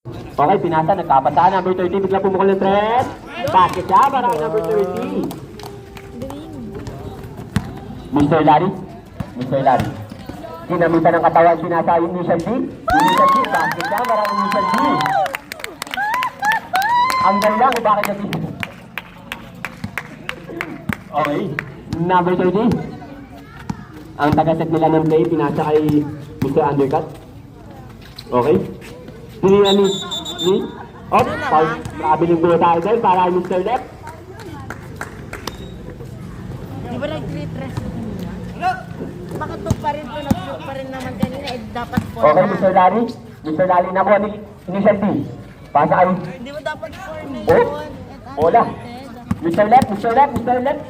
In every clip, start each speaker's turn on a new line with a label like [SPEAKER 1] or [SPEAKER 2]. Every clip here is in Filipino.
[SPEAKER 1] Okay, pinasa, nagkapasa. Number 30, bigla pumukol ng tres. Basket siya para kay number 30. Mr. Larry. Mr. Larry. Ginamitan ng katawan, pinasa yung initial D. Initial D, basket siya para kay initial D. Ang ganda kung bakit natin. Okay, number 30. Ang taga-set nila ng play, pinasa kay Mr. Undercut. Okay. Tinira ni grabe ng buo tayo dahil para kay Mr. Left.
[SPEAKER 2] Di ba nag-retreat kanina? Bakit doon pa rin po, nag-look pa rin naman kanina, eh dapat po
[SPEAKER 1] Okay, Mr. Larry. Mr. Larry, nakuha ni initial D. Pasa kay...
[SPEAKER 2] Hindi mo dapat for me
[SPEAKER 1] Oh,
[SPEAKER 2] yun.
[SPEAKER 1] hola. Mr. Left, Mr. Left, Mr. Left.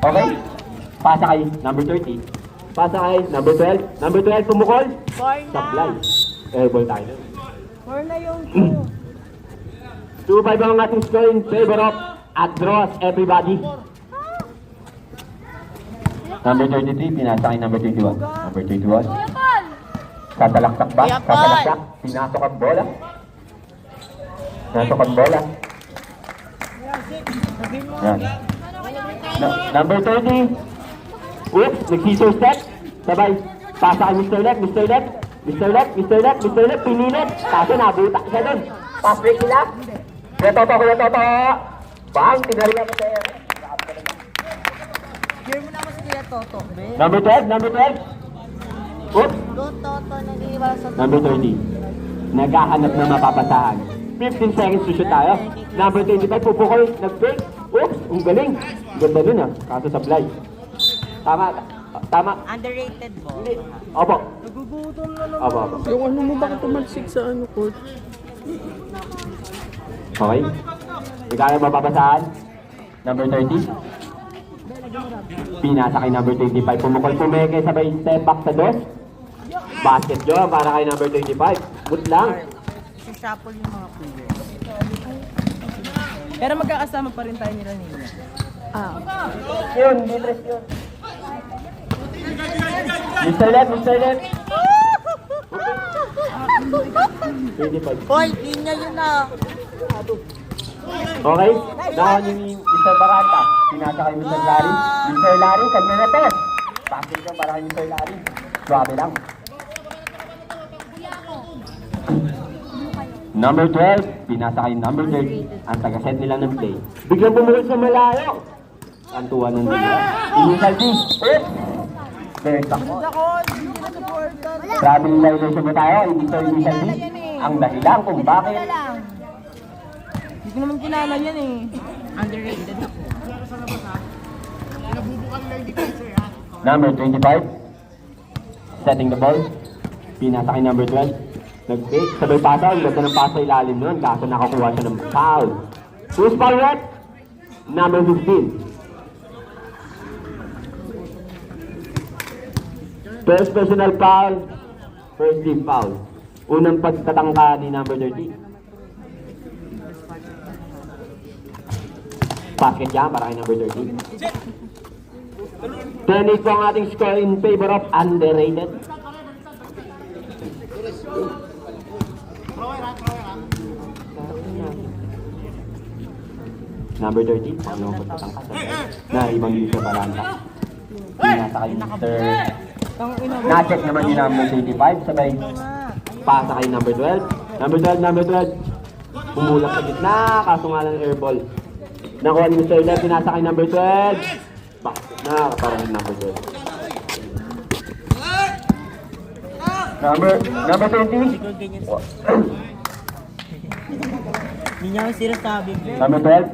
[SPEAKER 1] Okay. Pasa kay number 30. Pasa kay number 12. Number 12, pumukol.
[SPEAKER 2] For
[SPEAKER 1] Supply.
[SPEAKER 2] na.
[SPEAKER 1] Airball tayo.
[SPEAKER 2] For na yung
[SPEAKER 1] 2-5 ang ating score in favor of Adros, everybody. Number 33, pinasa kay number 21. Number 21. Sasalaksak ba? Sasalaksak. Pinasok ang bola. Pinasok ang bola. Yan. Number 30. Oops, nag-scissor step. Sabay. Pasa kay Mr. Left, Mr. Left. Mr. Left, Mr. Left, Mr. Left. Pinilit. Kaso nabuta siya doon. Pass break nila. Kuya Toto. Bang, tinariya ko sa'yo.
[SPEAKER 2] Hear mo naman sila Toto, be.
[SPEAKER 1] Number 12, number 12. Oops.
[SPEAKER 2] Go Toto, nag-iwala sa
[SPEAKER 1] Number 30. Naghahanap na mapapasahan. 15 seconds to shoot tayo. Number 25, pupukol, nag-break. Oops, ang galing. Ganda dun ah, kaso sablay. Tama.
[SPEAKER 2] Underrated mo.
[SPEAKER 1] Hindi. Opo.
[SPEAKER 2] Nagugutom na naman.
[SPEAKER 1] Opo.
[SPEAKER 3] Yung ano mo bakit tumalsik sa ano, court?
[SPEAKER 1] Okay. Nagkaya mapapasahan. Number 30. Pinasa kay number 25. Pumukol, pumeke, sabay step back sa dos. Basket yun para kay number 25. Good lang.
[SPEAKER 2] Shuffle yung mga players.
[SPEAKER 3] Pero magkakasama pa rin tayo nila nila.
[SPEAKER 1] Yun, distress yun. Mr. Left, Mr. Left. 25.
[SPEAKER 2] Hoy, linya yun ah.
[SPEAKER 1] Okay? Nakuha ni Mr. Baranta. Pinasa kay Mr. Larry. Mr. Larry, kanya na to. Bakit ka para kay Mr. Larry? Swabe lang. Number 12, pinasa kay number 30. Ang taga-set nila ng play. Biglang bumukol sa malayo. Ang tuwa ng nila. Initial D. Very sakmo. Grabe nila ilation mo tayo. Dito initial D. Ang dahilan kung bakit.
[SPEAKER 3] Hindi ko naman kilala yan eh.
[SPEAKER 2] Underrated ako.
[SPEAKER 1] Number 25. Setting the ball. Pinasa kay number 12. Nag-fake. Sabay pasa. Ang ganda ng pasa ilalim nun. Kaso nakakuha siya ng foul. Who's foul rep? Number 15. First personal foul. First team foul. Unang pagtatangka ni number 30. Basket niya para kay number 30. 10-8 po ang ating score in favor of underrated. Number 30, ano ang pagtatangka na ibang user Baranta. Pinasa kay Mr. Na-check naman yung number 35, sabay pasa kay number 12. Number 12. Pumulak sa gitna, kaso nga lang airball. Nakuha ni Mr. Left, pinasa kay number 12. Bakit na, parang yung number 12. Number 20.
[SPEAKER 2] Hindi niya ako sinasabi, be.
[SPEAKER 1] Number 12.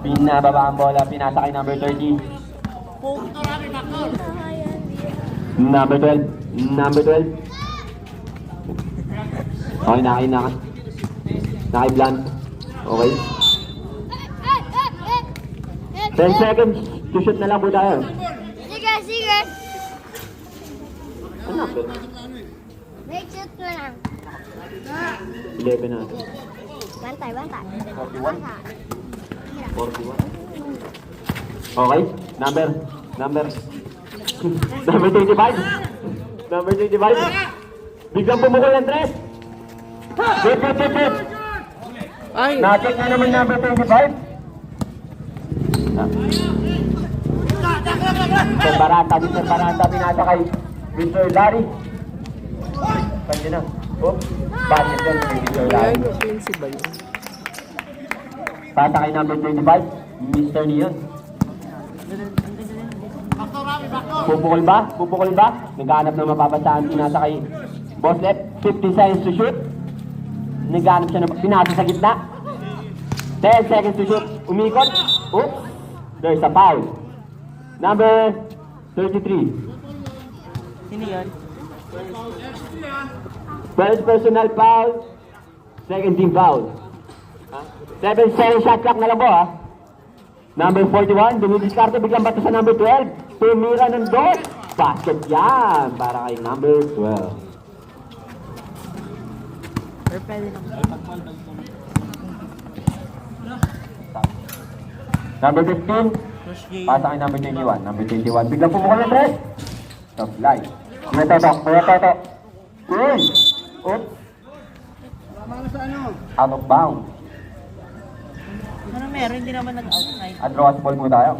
[SPEAKER 1] Pinababa ang bola. Pinasa kay number 30. Number 12. Okay, naki-blunt. Okay. 10 seconds to shoot na lang po tayo.
[SPEAKER 4] Sige.
[SPEAKER 1] Ano?
[SPEAKER 4] May shoot mo lang.
[SPEAKER 1] 11 na.
[SPEAKER 4] Bantay.
[SPEAKER 1] 41. Okay. Number 25. Biglang pumukol ng tres. Hit.
[SPEAKER 3] Ay!
[SPEAKER 1] Na-check na naman number 25. Mr. Barata, pinasa kay Mr. Larry. Kanya na. Oh, basket din kay Mr.
[SPEAKER 3] Ay,
[SPEAKER 1] Larry.
[SPEAKER 3] Quincy ba yun?
[SPEAKER 1] Pasa kay number 25, Mr. Neon. Pupukol ba? Naghanap na mapapasaan, pinasa kay Boss Lep. 50 seconds to shoot. Naghanap siya na pinasa sa gitna. 10 seconds to shoot. Umikot. Oops. There's a foul. Number 33.
[SPEAKER 2] Sino yun?
[SPEAKER 1] First personal foul. Second team foul. 7 seconds shot clock na lang po ha. Number 41, dumidiskarte, biglang bato sa number 12. Tumira ng dos. Basket yan para kay number 12.
[SPEAKER 2] Or pwede naman.
[SPEAKER 1] Number 15, pasa kay number 21. Number 21, biglang pumukol ng tres. Top line. Toto. Uy! Oops. Out of bounds.
[SPEAKER 2] Ano meron? Hindi naman nag-outside.
[SPEAKER 1] At cross ball po tayo.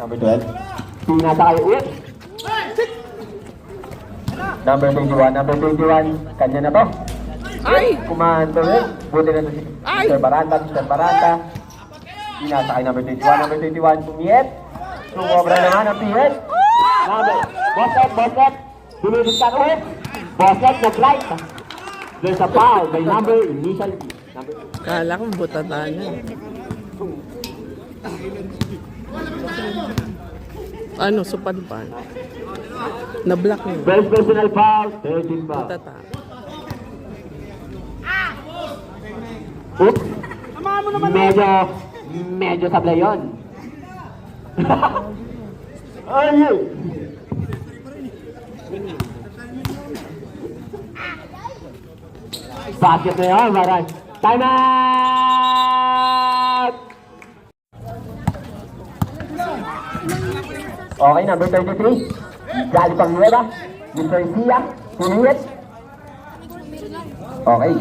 [SPEAKER 1] Number 12. Pinasa kayo ulit. Number 21. Kanya na to.
[SPEAKER 3] Ay!
[SPEAKER 1] Kumando rin. Buti na to si Mr. Baranta. Pinasa kay number 21. Number 21. Pumiyet. Sumobra naman ang piyet. Boss up. Dumidit ka ulit. Boss up, nag-light. There's a foul by number initial.
[SPEAKER 3] Kala ko butata na. Ano, supadpan? Na-block niya.
[SPEAKER 1] First personal foul, 13 foul.
[SPEAKER 3] Butata.
[SPEAKER 1] Oops! Medyo sablay yun. Ayun! Basket na yun, Maran. Time out! Okay, number 33. Gali Pangnueva. Mr. Sia. Kumiyet. Okay.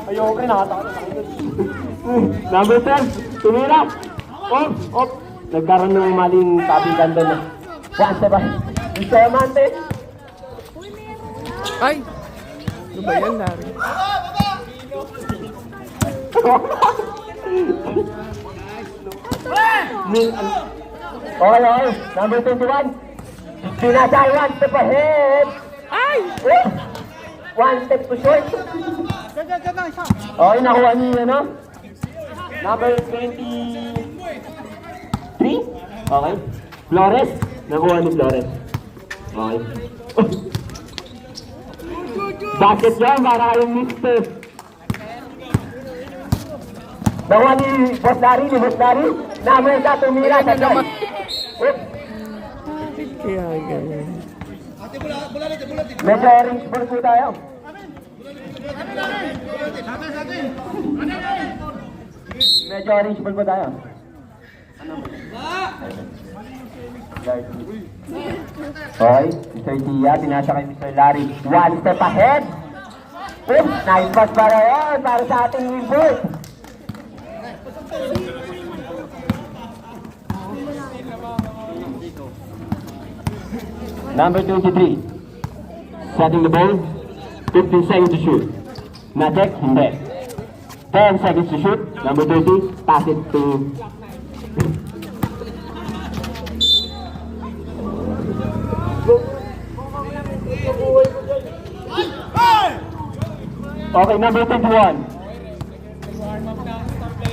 [SPEAKER 1] Ayoko rin, nakatakot. Number 10. Tumira. Op. Nagkaroon ng maling kapitan doon. One step back. Mr. Amante.
[SPEAKER 3] Ay! Ano ba yan, Larry?
[SPEAKER 1] Okay. Number 21. Pinasay, one step ahead.
[SPEAKER 3] Ay!
[SPEAKER 1] One step to short. Okay, nakuha niyo ano? Number 23. Okay. Flores. Nakuha ni Flores. Okay. Basket yan para kayong mister. Nakuha ni Boss Larry. Number sa tumira sa guy.
[SPEAKER 3] Kaya ganyan.
[SPEAKER 1] Medyo orange ball po tayo. Medyo orange ball po tayo. Okay, Mr. Tia, pinasa kay Mr. Larry. One step ahead. Oops, nice pass para yan, para sa ating Wilbert. Number 23. Setting the ball. 15 seconds to shoot. Na-check, hindi. 10 seconds to shoot. Number 30. Pass it to... Okay, number 21.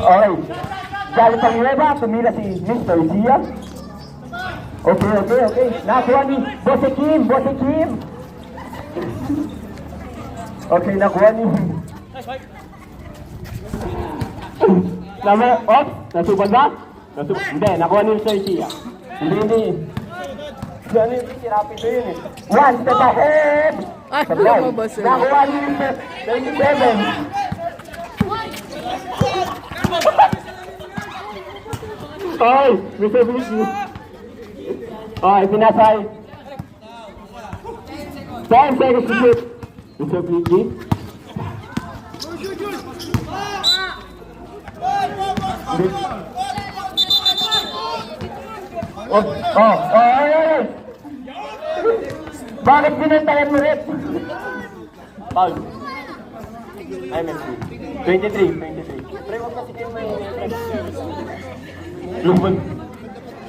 [SPEAKER 1] Okay. Gali Pangnueva, tumira si Mr. Sia. Okay. Nakuha ni Boss Kim. Okay, nakuha ni... Nasubad ba? Hindi, nakuha ni Mr. Sia. Hindi. Ano yung sirapin ko yun eh. One step ahead!
[SPEAKER 3] Ay,
[SPEAKER 1] Sablay.
[SPEAKER 3] ano ba sir?
[SPEAKER 1] Nakuha ni Mr. 27. Ay, Mr. Vicky. Okay, pinasay. 10 seconds to shoot. Mr. Fiji. Ay. Bakit binantayan mo rin? Paul. Ay, Messi. 23. Pre, huwag kasi kayo may... Lumon.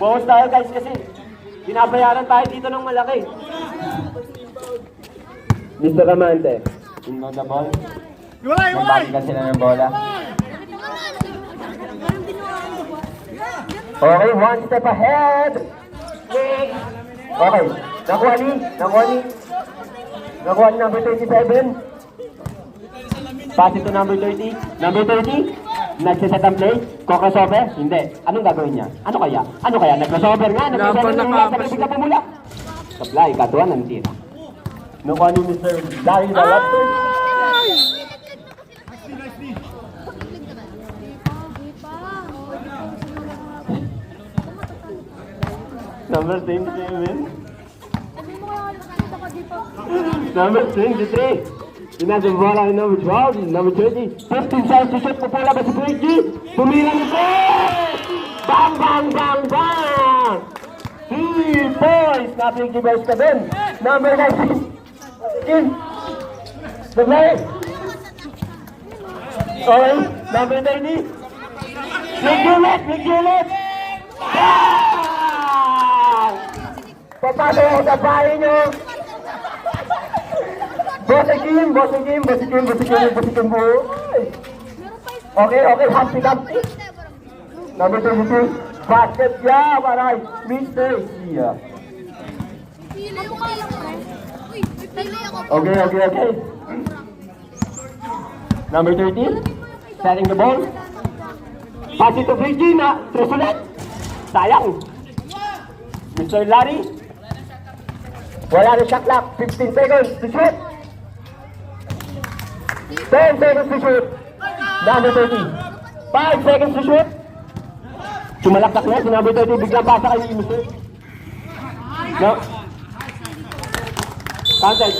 [SPEAKER 1] Bawas tayo guys kasi binabayaran tayo dito ng malaki. Mr. Amante. Tingnan the ball. Nagbagi ka sila ng bola. Okay, one step ahead. Okay, nakuha ni number 37. Pass it to number 30. Number 30, nagsiset ang play. Crossover? Hindi. Anong gagawin niya? Ano kaya? Nag-crossover nga. Sabay bigla pumula. Supply, katuan ng tira. Nakuha ni Mr. Larry the Raptor. Number 27. Number 23. Pinasang bola ni number 12. Number 30. 15 seconds to shoot. Pupula ba si Luigi? Pumila ni Fred! Bang, bang, bang, bang! 3 points! Naping Gibers ka din. Number 19. Kim. The play. Okay. Number 30. Miguelet! Papasok ako sa bahay nyo! Bossy Kim po! Okay, happy. Number 22, basket yeah, maray, Mr. Sia. Okay. Number 13, setting the ball. Pass it to Virginia, Tresolet. Sayang. Mr. Larry. Wala na shot clock. 15 seconds to shoot. 10 seconds to shoot. Number 30. 5 seconds to shoot. Sumalaktak na si number 30. Biglang pasa kayo yung Mr. No. Counted.